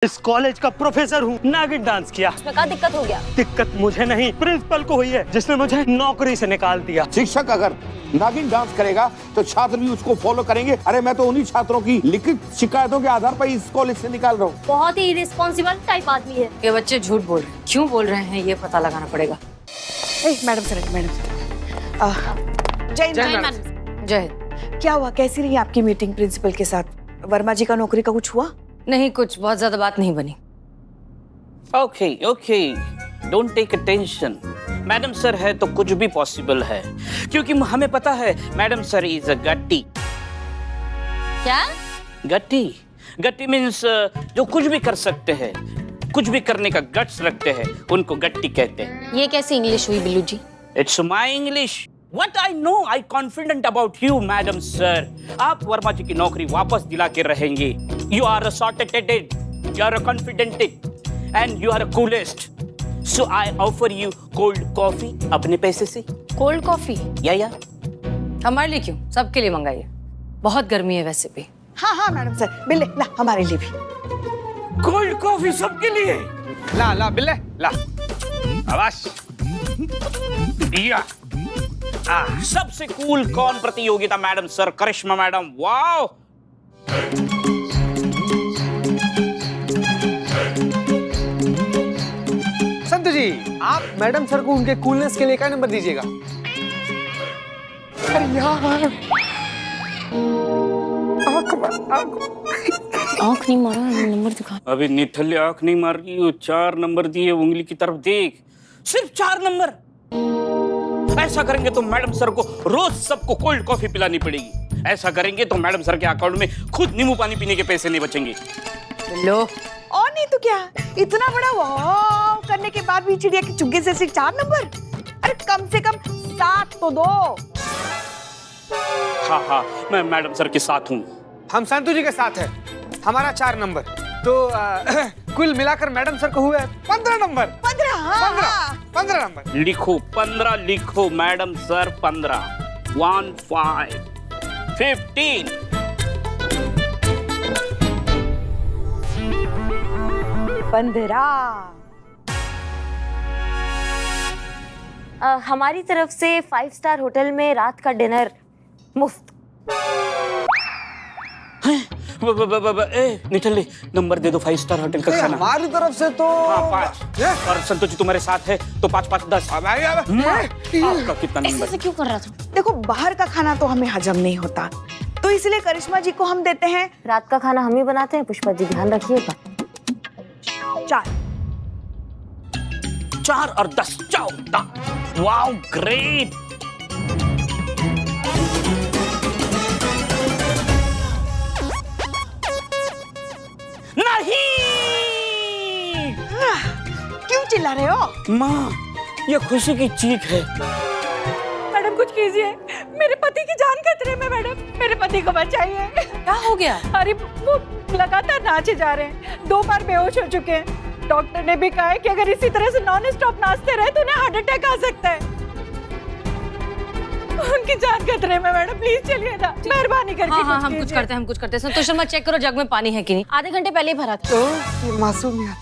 इस कॉलेज का प्रोफेसर हूँ, नागिन डांस किया। इसमें क्या दिक्कत हो गया? दिक्कत मुझे नहीं, प्रिंसिपल को हुई है, जिसने मुझे नौकरी से निकाल दिया। शिक्षक अगर नागिन डांस करेगा तो छात्र भी उसको फॉलो करेंगे। अरे मैं तो उन्हीं छात्रों की लिखित शिकायतों के आधार पर इस कॉलेज से निकाल रहा हूँ। बहुत ही इररिस्पॉन्सिबल टाइप आदमी है। ये बच्चे झूठ बोल रहे हैं, क्यों बोल रहे हैं ये पता लगाना पड़ेगा। मैडम सर जय मैडम। जय। क्या हुआ, कैसी रही आपकी मीटिंग प्रिंसिपल के साथ? वर्मा जी का नौकरी का कुछ हुआ? नहीं, कुछ बहुत ज्यादा बात नहीं बनी। Okay, don't take tension. Madam sir है तो कुछ भी पॉसिबल है, क्योंकि हमें पता है मैडम सर इज अ गट्टी। क्या? गट्टी मीन्स जो कुछ भी कर सकते हैं, कुछ भी करने का गट्स रखते हैं, उनको गट्टी कहते हैं। ये कैसी इंग्लिश हुई Billu ji? It's my English. What I know, I confident about you, madam sir. आप वर्मा जी की नौकरी वापस दिला के रहेंगे। You are a sorted, you are a confident, and you are a coolest. So I offer you cold coffee अपने पैसे से। Cold coffee? या हमारे लिए क्यों, सबके लिए मंगाइए। बहुत गर्मी है वैसे भी। हाँ मैडम सर, बिल्ले ला हमारे लिए भी। कोल्ड कॉफी सबके लिए। ला बिल्ले ला। आवाज या सबसे कूल कौन प्रतियोगिता मैडम सर? करिश्मा मैडम। वाओ। संतु जी, आप मैडम सर को उनके कूलनेस के लिए क्या नंबर दीजिएगा? अरे यार, आँख नहीं मारा, नंबर दिखा। अभी निठल्ले आंख नहीं मार रही हो, 4 नंबर दिए, उंगली की तरफ देख। सिर्फ 4 नंबर। ऐसा करेंगे तो मैडम सर को रोज सबको कोल्ड कॉफी पिलानी पड़ेगी। ऐसा करेंगे तो मैडम सर के अकाउंट में खुद नींबू पानी पीने के पैसे नहीं बचेंगे। लो, और नहीं तो क्या, इतना बड़ा वाव करने के बाद भी चिड़िया की चुग्गी से सिर्फ 4 नंबर? अरे कम से कम 7 तो दो। हाँ, मैं मैडम सर के साथ हूँ। हम संतु जी के साथ हैं। हमारा 4 नंबर तो कुल मिलाकर मैडम सर को हुए 15 नंबर। 15 नंबर लिखो, 15 लिखो मैडम सर। 15 1 5 15। हमारी तरफ से 5 स्टार होटल में रात का डिनर मुफ्त। निठल्ले नंबर दे दो 5 स्टार होटल का खाना। हमारी तरफ से तो 5 और संतोष जी तुम्हारे साथ है तो 5 5 10। आपका कितना नंबर? ऐसे क्यों कर रहा था? देखो, बाहर का खाना तो हमें हजम नहीं होता, तो इसलिए करिश्मा जी को हम देते हैं रात का खाना हम ही बनाते हैं। पुष्पा जी ध्यान रखिएगा। 4 और 10 14। Wow, great. नहीं, क्यों चिल्ला रहे हो? माँ, ये खुशी की चीख है। मैडम कुछ कीजिए, मेरे पति की जान खतरे में। मैडम, मेरे पति को बचाइए। क्या हो गया? अरे वो लगातार नाचे जा रहे हैं, 2 बार बेहोश हो चुके हैं। डॉक्टर ने भी कहा है कि अगर इसी तरह से नॉन स्टॉप नाचते रहे तो उन्हें हार्ट अटैक आ सकता है। उनकी जान खतरे में। मैडम प्लीज चलिए ना, मेहरबानी करके। हाँ, हम कुछ करते हैं। संतोष शर्मा, चेक करो जग में पानी है कि नहीं। आधे घंटे पहले ही भरा था। तो मासूम यार।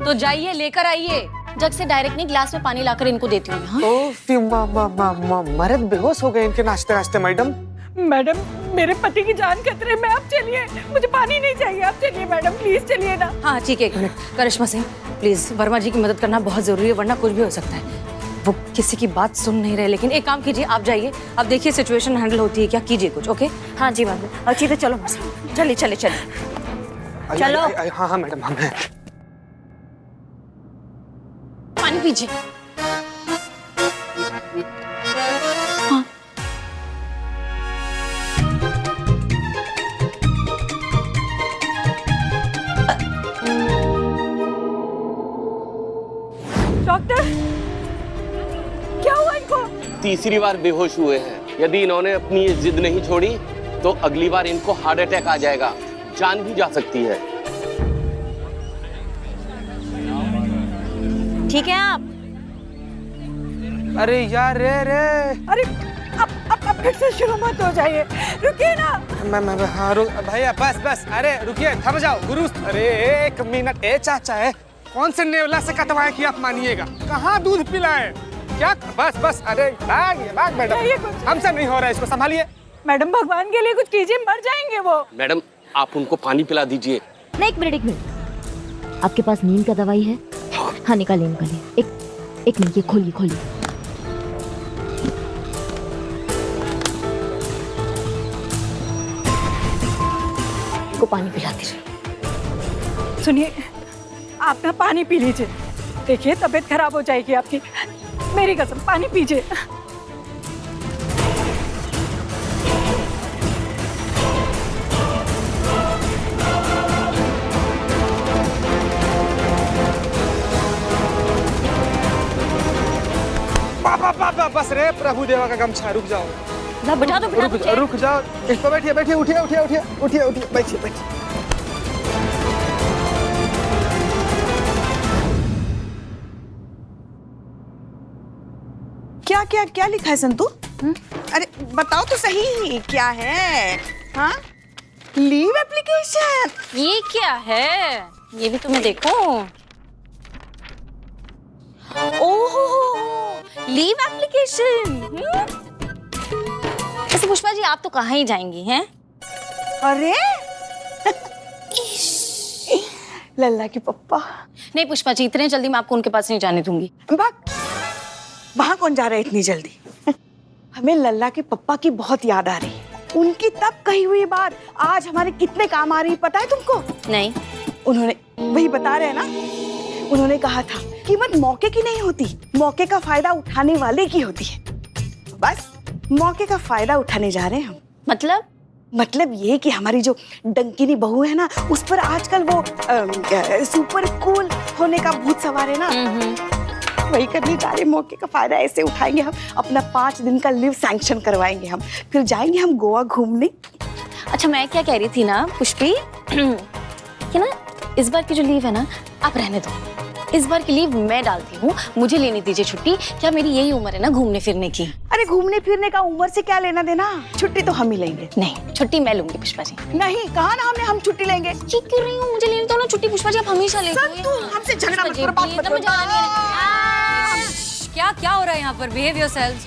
तो जाइए लेकर आइए। जग से डायरेक्ट नहीं, ग्लास में पानी लाकर इनको देती हूँ। हाँ? मर्द बेहोश हो गए इनके नाचते नाचते। मैडम, मेरे पति की जान खतरे में, आप चलिए, मुझे पानी नहीं चाहिए, आप चलिए मैडम, प्लीज चलिए ना। हाँ ठीक है, 1 मिनट। करिश्मा सिंह, प्लीज वर्मा जी की मदद करना बहुत जरूरी है, वरना कुछ भी हो सकता है। वो किसी की बात सुन नहीं रहे। लेकिन एक काम कीजिए, आप जाइए, अब देखिए सिचुएशन हैंडल होती है क्या, कीजिए कुछ। ओके? हाँ जी मैम। अच्छी तो चलो, चलिए। चलो। हाँ मैडम, हम हैं। पानी पीजिए। डॉक्टर, क्या हुआ इनको? तीसरी बार बेहोश हुए हैं। यदि इन्होंने अपनी ये जिद नहीं छोड़ी तो अगली बार इनको हार्ट अटैक आ जाएगा, जान भी जा सकती है। ठीक है आप? अरे यार, रे अरे अब फिर से शुरू मत हो जाइए, रुकिए ना। मैं हाँ रुक भैया, बस अरे रुकिए, थम जाओ गुरु। अरे एक मिनट, ए चाचा है कौन से नेवला से कटवाए कि आप मानिएगा? कहाँ दूध पिलाए क्या? बस अरे बैग मैडम, हमसे नहीं हो रहा है, इसको संभालिए। मैडम भगवान के लिए कुछ कीजिए, मर जाएंगे वो। मैडम आप उनको पानी पिला दीजिए। नहीं, एक मिनट, आपके पास नींद का दवाई है? हाँ निकालिए। एक मिनट, ये खोलिए। को पानी पिला दीजिए। सुनिए, आप ना पानी पी लीजिए, देखिए तबीयत खराब हो जाएगी आपकी, मेरी कसम, पानी पीजिए। बस रे प्रभु देवा का गमछा, रुक जाओ। बिठा दो। रुक जाओ, इस पर बैठिए, उठिए, बैठिए। क्या लिखा है संतू? अरे बताओ तो सही क्या है? हाँ, लीव एप्लीकेशन। ये क्या है? ये भी तुम्हें देखो। ओहो, लीव एप्लीकेशन। वैसे पुष्पा जी आप तो कहाँ ही जाएंगी हैं? अरे लल्ला की पप्पा। नहीं पुष्पा जी, इतने जल्दी मैं आपको उनके पास नहीं जाने दूंगी। वहां कौन जा रहा है इतनी जल्दी? हमें लल्ला के पप्पा की बहुत याद आ रही है। उनकी तब कही हुई बात आज हमारे कितने काम आ रही, पता है तुमको? नहीं। उन्होंने, वही बता रहे हैं ना, उन्होंने कहा था कीमत मौके की नहीं होती, मौके का फायदा उठाने वाले की होती है। बस मौके का फायदा उठाने जा रहे हैं हम। मतलब ये कि हमारी जो डंकिनी बहू है ना, उस पर आजकल वो सुपर कूल होने का भूत सवार है ना, वही करने जा रहे। मौके का फायदा ऐसे उठाएंगे हम, अपना 5 दिन का लीव सैंक्शन करवाएंगे हम, फिर जाएंगे हम गोवा घूमने। अच्छा मैं क्या कह रही थी ना पुष्पी, कि ना इस बार की जो लीव है ना, आप रहने दो। इस बार की लीव मैं डालती हूँ, मुझे लेनी दीजिए छुट्टी। क्या मेरी यही उम्र है ना घूमने फिरने की? अरे घूमने फिरने का उम्र से क्या लेना देना, छुट्टी तो हम ही लेंगे। नहीं, छुट्टी मैं लूंगी पुष्पा जी। नहीं, कहा ना हमने, हम छुट्टी लेंगे। ठीक क्यों रही हूँ, मुझे लेनी तो ना छुट्टी पुष्पा जी, आप हमेशा लेते हो। तू हमसे झगड़ा मत करो, बात मत करो। क्या हो रहा है यहाँ पर? Behave yourselves.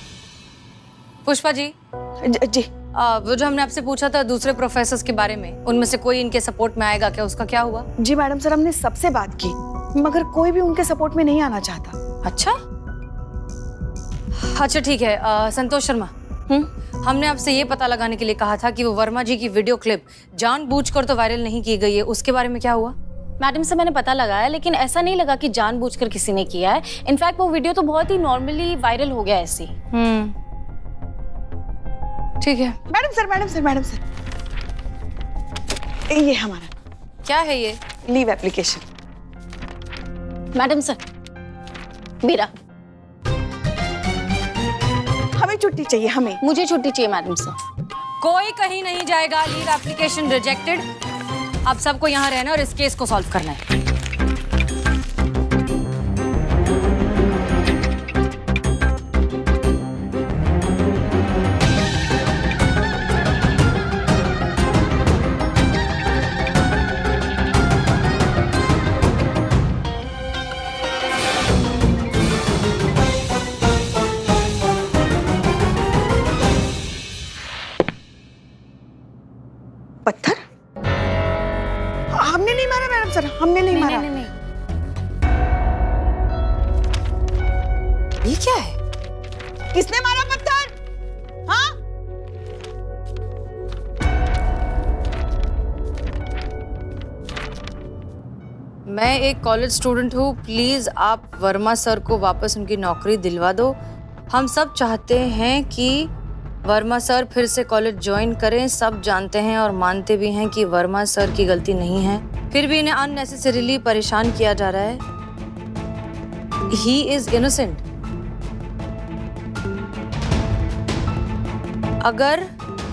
पुष्पा जी जी वो जो हमने आपसे पूछा था दूसरे प्रोफेसर्स के बारे में, उनमें से कोई इनके सपोर्ट में आएगा क्या? उसका क्या हुआ? जी मैडम सर, हमने सबसे बात की मगर कोई भी उनके सपोर्ट में नहीं आना चाहता। अच्छा ठीक है। संतोष शर्मा, हमने आपसे ये पता लगाने के लिए कहा था कि वो वर्मा जी की वीडियो क्लिप जानबूझकर तो वायरल नहीं की गई है, उसके बारे में क्या हुआ? मैडम से मैंने पता लगाया, लेकिन ऐसा नहीं लगा कि जानबूझकर किसी ने किया है। इनफैक्ट वो वीडियो तो बहुत ही नॉर्मली वायरल हो गया ऐसे। ठीक है। मैडम सर, ये हमारा। क्या है ये? Leave application. मैडम सर, मेरा। हमें छुट्टी चाहिए, हमें। मुझे छुट्टी चाहिए मैडम सर। कोई कहीं नहीं जाएगा, लीव एप्लीकेशन रिजेक्टेड। अब सबको यहाँ रहना और इस केस को सॉल्व करना है। पत्थर? हमने नहीं मारा मैडम सर, हमने नहीं मारा। नहीं। ये क्या है? किसने मारा पत्थर? हाँ? मैं एक कॉलेज स्टूडेंट हूँ, प्लीज आप वर्मा सर को वापस उनकी नौकरी दिलवा दो। हम सब चाहते हैं कि वर्मा सर फिर से कॉलेज ज्वाइन करें। सब जानते हैं और मानते भी हैं कि वर्मा सर की गलती नहीं है, फिर भी इन्हें अननेसेसरीली परेशान किया जा रहा है। He is innocent. अगर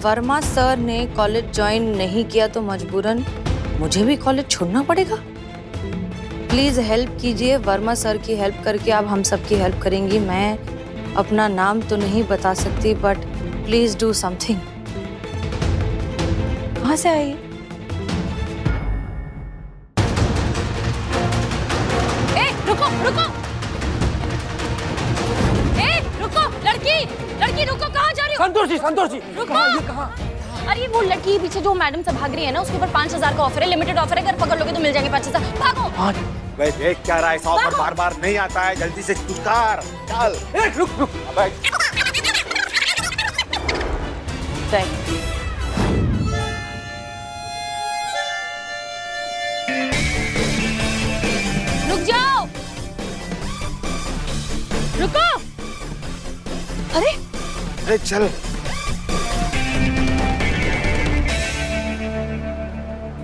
वर्मा सर ने कॉलेज ज्वाइन नहीं किया तो मजबूरन मुझे भी कॉलेज छोड़ना पड़ेगा। प्लीज हेल्प कीजिए, वर्मा सर की हेल्प करके आप हम सब की हेल्प करेंगी। मैं अपना नाम तो नहीं बता सकती, बट प्लीज डू समथिंग। कहाँ से आई? रुको रुको, रुको, लड़की रुको, कहाँ जा रही हो? संतोष जी रुको। ये कहाँ? अरे वो लड़की पीछे जो मैडम से भाग रही है ना, उसके ऊपर 5,000 का ऑफर है, लिमिटेड ऑफर है, अगर पकड़ लोगे तो मिल जाएंगे 5,000। भागो। भाई देख क्या रहा है, ऑफर बार बार नहीं आता है, जल्दी से कुछ कर चल। रुक। अबे रुक जाओ, रुको। अरे चल।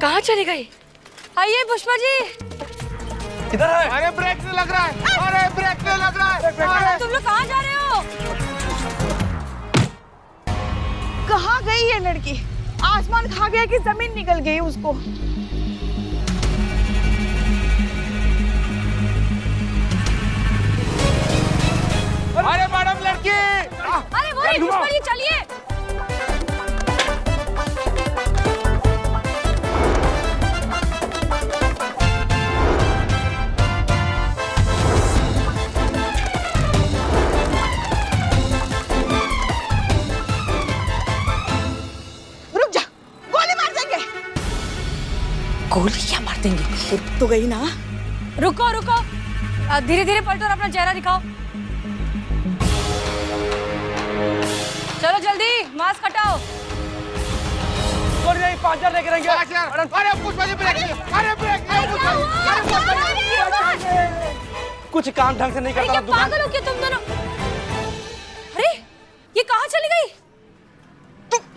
कहाँ चली गई? आइए पुष्पा जी। इधर है। अरे ब्रेक नहीं लग रहा है, अरे ब्रेक नहीं लग रहा है। तुम लोग कहाँ जा रहे हो? कहाँ गई ये लड़की? आसमान खा गया कि जमीन निकल गई उसको? अरे मैडम लड़की। अरे वो रही पुष्पा जी, चलिए। रुक जा, गोली मार देंगे। गोली क्या मार देंगे? तो गई ना। रुको रुको, धीरे धीरे पलटो और अपना चेहरा दिखाओ। चलो जल्दी, मास्क हटाओ। छोड़ नहीं, 5,000 लेके रहेंगे। अरे पुष्पा जी ब्रेक, अरे ब्रेक। कुछ काम ढंग से नहीं अरे करता क्या दुकान। पागल हो क्या तुम दोनों? अरे ये कहाँ चली गई?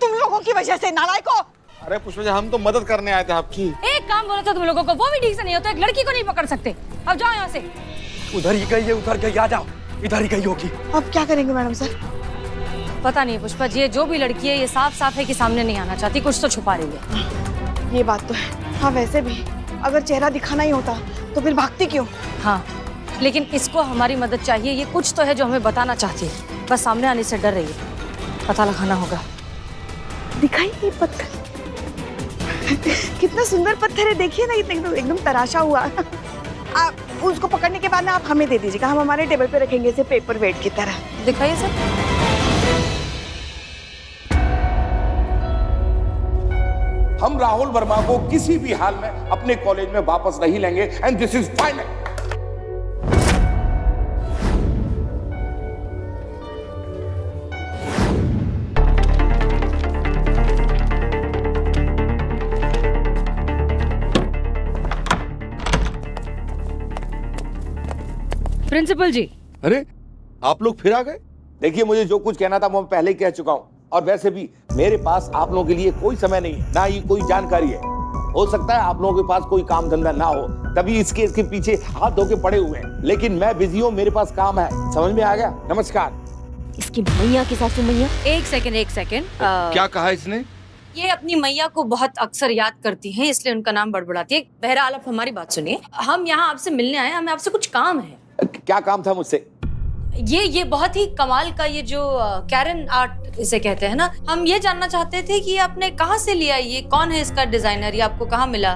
तुम लोगों की वजह से, नालायको। अरे पुष्पा जी हम तो मदद करने आए थे आपकी। एक काम बोला था तुम लोगों को, वो भी ठीक से नहीं होता, एक लड़की को नहीं पकड़ सकते। अब जाओ यहाँ से। उधर ही गई है, उधर गई, आ जाओ। इधर ही गई होगी। अब क्या करेंगे मैडम सर? पता नहीं पुष्पा जी, ये जो भी लड़की है ये साफ साफ है कि सामने नहीं आना चाहती, कुछ तो छुपा रही है। ये बात तो है। हाँ वैसे भी अगर चेहरा दिखाना ही होता तो फिर भागती क्यों? हाँ, लेकिन इसको हमारी मदद चाहिए। ये कुछ तो है जो हमें बताना चाहती है, बस सामने आने से डर रही है। पता लगाना होगा। दिखाई ये पत्थर कितना सुंदर पत्थर है, देखिए ना, एकदम तराशा हुआ। आप उसको पकड़ने के बाद ना आप हमें दे दीजिएगा, हम हमारे टेबल पे रखेंगे इसे पेपर वेट की तरह। दिखाइए सर। हम राहुल वर्मा को किसी भी हाल में अपने कॉलेज में वापस नहीं लेंगे and this is final. Principal ji. अरे आप लोग फिर आ गए। देखिए मुझे जो कुछ कहना था वो मैं पहले ही कह चुका हूँ, और वैसे भी मेरे पास आप लोगों के लिए कोई समय नहीं है, ना ही कोई जानकारी है। हो सकता है आप लोगों के पास कोई काम धंधा ना हो, तभी इस केस के पीछे हाथ धो के पड़े हुए हैं, लेकिन मैं बिजी हूँ, मेरे पास काम है। समझ में आ गया? नमस्कार। इसकी मैया के सासू मैया। एक सेकंड। क्या कहा इसने? ये अपनी मैया को बहुत अक्सर याद करती हैं, इसलिए उनका नाम बड़बड़ाती है। बहरहाल आप हमारी बात सुनिए, हम यहाँ आपसे मिलने आए, हमें आपसे कुछ काम है। क्या काम था मुझसे? ये बहुत ही कमाल का, ये जो कैरन आर्ट इसे कहते हैं ना, हम ये जानना चाहते थे कि आपने कहाँ से लिया, ये कौन है इसका डिजाइनर, ये आपको कहाँ मिला?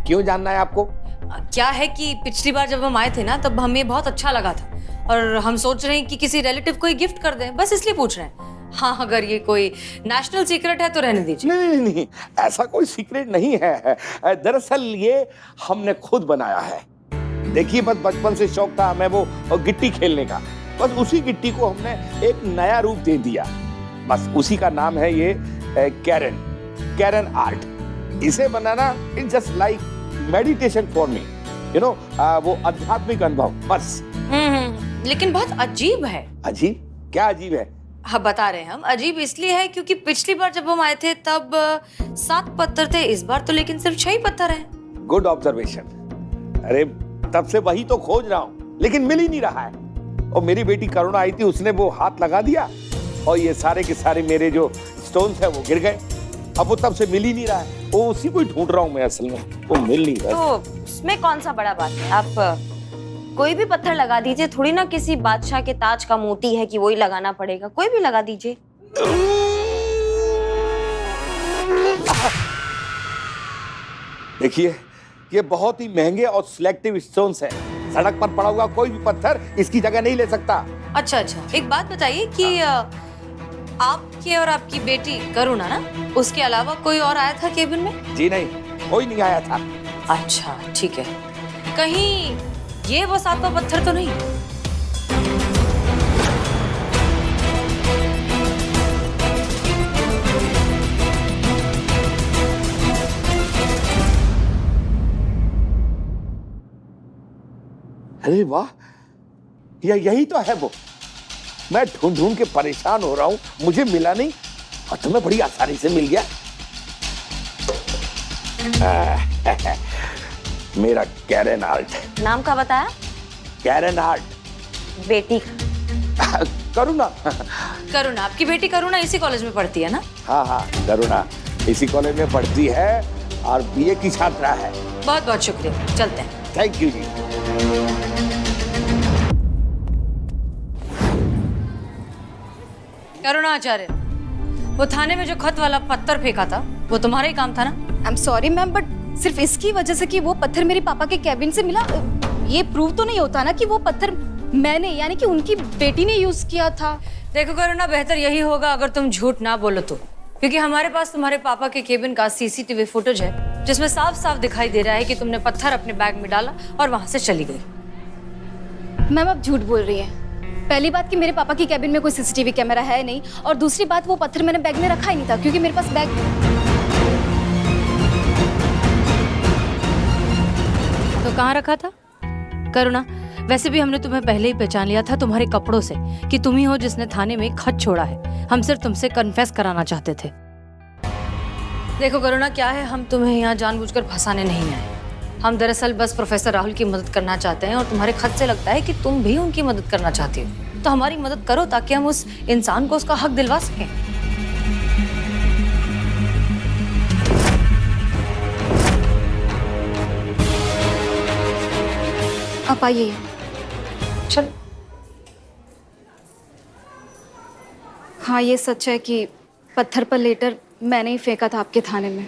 क्यों जानना है आपको? क्या है कि पिछली बार जब हम आए थे ना, तब हमें बहुत अच्छा लगा था और हम सोच रहे हैं कि किसी रिलेटिव को गिफ्ट कर दें, बस इसलिए पूछ रहे हैं। हाँ, अगर ये कोई नेशनल सीक्रेट है तो रहने दीजिए। नहीं, ऐसा कोई सीक्रेट नहीं है। दरअसल ये हमने खुद बनाया है। देखिए बस बचपन से शौक था हमें वो गिट्टी खेलने का, बस उसी गिट्टी को हमने एक नया रूप दे दिया, बस उसी का नाम है ये कैरन आर्ट। इसे बनाना it's just like meditation for me, you know, वो आध्यात्मिक अनुभव बस। लेकिन बहुत अजीब है। अजीब? क्या अजीब है? हाँ बता रहे हैं हम, अजीब इसलिए है क्योंकि पिछली बार जब हम आए थे तब 7 पत्थर थे, इस बार तो लेकिन सिर्फ 6 ही पत्थर हैं। Good observation. अरे तब से वही तो खोज रहा हूँ, लेकिन मिल ही नहीं रहा है। और मेरी बेटी करुणा आई थी, उसने वो हाथ लगा दिया और ये सारे के सारे मेरे जो स्टोन्स है वो गिर गए। अब वो तब से मिल ही नहीं रहा है, वो उसी को ही ढूंढ रहा हूँ मैं, असल में वो मिल नहीं रहा। तो उसमें कौन सा बड़ा बात है, आप कोई भी पत्थर लगा दीजिए, थोड़ी ना किसी बादशाह के ताज का मोती है कि वही लगाना पड़ेगा, कोई भी लगा दीजिए। देखिए, ये बहुत ही महंगे और सिलेक्टिव स्टोन्स हैं। सड़क पर पड़ा हुआ कोई भी पत्थर इसकी जगह नहीं ले सकता। अच्छा अच्छा, एक बात बताइए कि आपके और आपकी बेटी करुणा ना, उसके अलावा कोई और आया था केबिन में? जी नहीं, कोई नहीं आया था। अच्छा ठीक है, कहीं ये वो 7वां पत्थर तो नहीं? अरे वाह, यही तो है वो। मैं ढूंढ ढूंढ के परेशान हो रहा हूँ, मुझे मिला नहीं और तुम्हें बड़ी आसानी से मिल गया। मेरा कैरन आर्ट। नाम का बताया? Karen art. बेटी करुणा। करुणा, आपकी बेटी करुणा इसी कॉलेज में पढ़ती है ना? हाँ हाँ, करुणा इसी कॉलेज में पढ़ती है और बीए की छात्रा है। बहुत बहुत शुक्रिया, चलते हैं। थैंक यू जी। करुणा आचार्य, वो थाने में जो खत वाला पत्थर फेंका था वो तुम्हारा ही काम था ना? I am sorry ma'am, but सिर्फ इसकी वजह से कि वो पत्थर मेरे पापा के कैबिन से मिला, ये प्रूव तो नहीं होता ना कि वो पत्थर मैंने यानी कि उनकी बेटी ने यूज किया था। देखो करुणा, बेहतर यही होगा अगर तुम झूठ ना बोलो तो, क्योंकि हमारे पास तुम्हारे पापा के केबिन का सीसीटीवी फुटेज है जिसमें साफ साफ दिखाई दे रहा है कि तुमने पत्थर अपने बैग में डाला और वहां से चली गई। मैम आप झूठ बोल रही हैं। पहली बात कि मेरे पापा की कैबिन में कोई सीसीटीवी कैमरा है नहीं, और दूसरी बात वो पत्थर मैंने बैग में रखा ही नहीं था क्योंकि मेरे पास बैग। तो कहाँ रखा था? करुणा, वैसे भी हमने तुम्हें पहले ही पहचान लिया था तुम्हारे कपड़ों से कि तुम ही हो जिसने थाने में खत छोड़ा है। हम सिर्फ तुमसे कन्फेस कराना चाहते थे। देखो करुणा, क्या है, हम तुम्हें यहाँ जानबूझकर फंसाने नहीं आए। हम दरअसल बस प्रोफेसर राहुल की मदद करना चाहते हैं और तुम्हारे खत से लगता है कि तुम भी उनकी मदद करना चाहती हो, तो हमारी मदद करो ताकि हम उस इंसान को उसका हक दिलवा सकें। आप आइए। चल। हाँ, ये सच है कि पत्थर पर लेटर मैंने ही फेंका था आपके थाने में।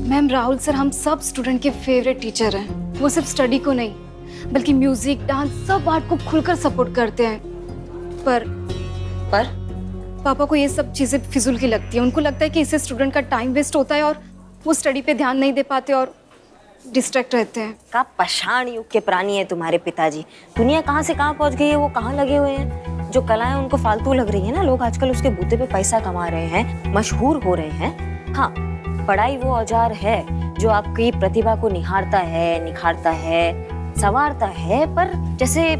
मैम, राहुल सर हम सब स्टूडेंट के फेवरेट टीचर हैं। वो सिर्फ स्टडी को नहीं बल्कि म्यूजिक, डांस, सब आर्ट को खुलकर सपोर्ट करते हैं। पर पापा को ये सब चीजें फिजूल की लगती है। उनको लगता है कि इससे स्टूडेंट का टाइम वेस्ट होता है और वो स्टडी पे ध्यान नहीं दे पाते और डिस्ट्रैक्ट रहते हैं। का पाषाण युग के प्राणी है तुम्हारे पिताजी। दुनिया कहाँ से कहाँ पहुँच गई है, वो कहाँ लगे हुए हैं। जो कलाएं उनको फालतू लग रही है ना, लोग आजकल उसके बूते पे पैसा कमा रहे हैं, मशहूर हो रहे हैं। हाँ, पढ़ाई वो औजार है जो आपकी प्रतिभा को निखारता है, संवारता है। पर जैसे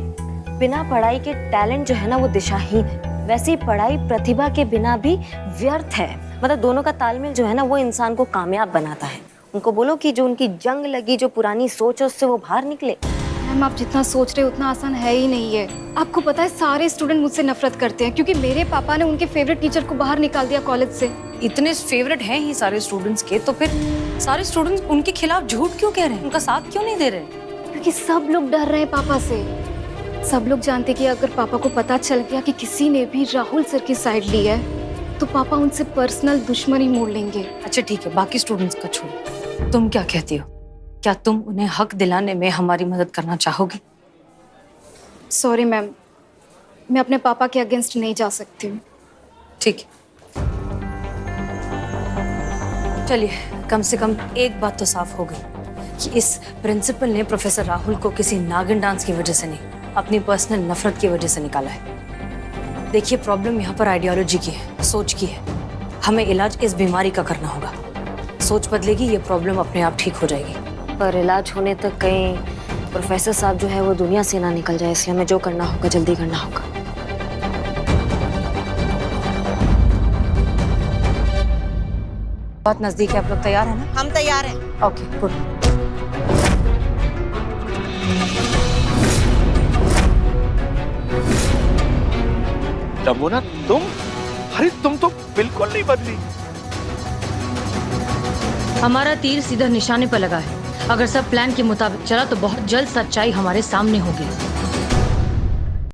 बिना पढ़ाई के टैलेंट जो है ना वो दिशाहीन है, वैसे ही पढ़ाई प्रतिभा के बिना भी व्यर्थ है। मतलब दोनों का तालमेल जो है ना वो इंसान को कामयाब बनाता है। उनको बोलो कि जो उनकी जंग लगी, जो पुरानी सोच है उससे वो बाहर निकले। मैम, आप जितना सोच रहे हो उतना आसान है ही नहीं है। आपको पता है सारे स्टूडेंट मुझसे नफरत करते हैं क्योंकि मेरे पापा ने उनके फेवरेट टीचर को बाहर निकाल दिया कॉलेज से। इतने फेवरेट हैं ही सारे स्टूडेंट्स के, तो फिर सारे स्टूडेंट्स उनके खिलाफ झूठ क्यों कह रहे हैं, उनका साथ क्यों नहीं दे रहे? क्योंकि सब लोग डर रहे हैं पापा से। सब लोग जानते कि अगर पापा को पता चल गया कि किसी ने भी राहुल सर की साइड ली है तो पापा उनसे पर्सनल दुश्मनी मोड़ लेंगे। अच्छा ठीक है, बाकी स्टूडेंट्स का छोड़ो, तुम क्या कहती हो? क्या तुम उन्हें हक दिलाने में हमारी मदद करना चाहोगी? सॉरी मैम, मैं अपने पापा के अगेंस्ट नहीं जा सकती हूँ। ठीक है, चलिए, कम से कम एक बात तो साफ हो गई कि इस प्रिंसिपल ने प्रोफेसर राहुल को किसी नागिन डांस की वजह से नहीं, अपनी पर्सनल नफरत की वजह से निकाला है। देखिए, प्रॉब्लम यहाँ पर आइडियोलॉजी की है, सोच की है। हमें इलाज इस बीमारी का करना होगा। सोच बदलेगी, ये प्रॉब्लम अपने आप ठीक हो जाएगी। पर इलाज होने तक कहीं प्रोफेसर साहब जो है वो दुनिया से ना निकल जाए, इसलिए हमें जो करना होगा जल्दी करना होगा। बहुत नजदीक है, आप लोग तैयार हैं ना? हम तैयार हैं। Okay, good. तमुना, तुम? अरे तुम तो बिल्कुल नहीं बदली। हमारा तीर सीधा निशाने पर लगा है। अगर सब प्लान के मुताबिक चला तो बहुत जल्द सच्चाई हमारे सामने होगी।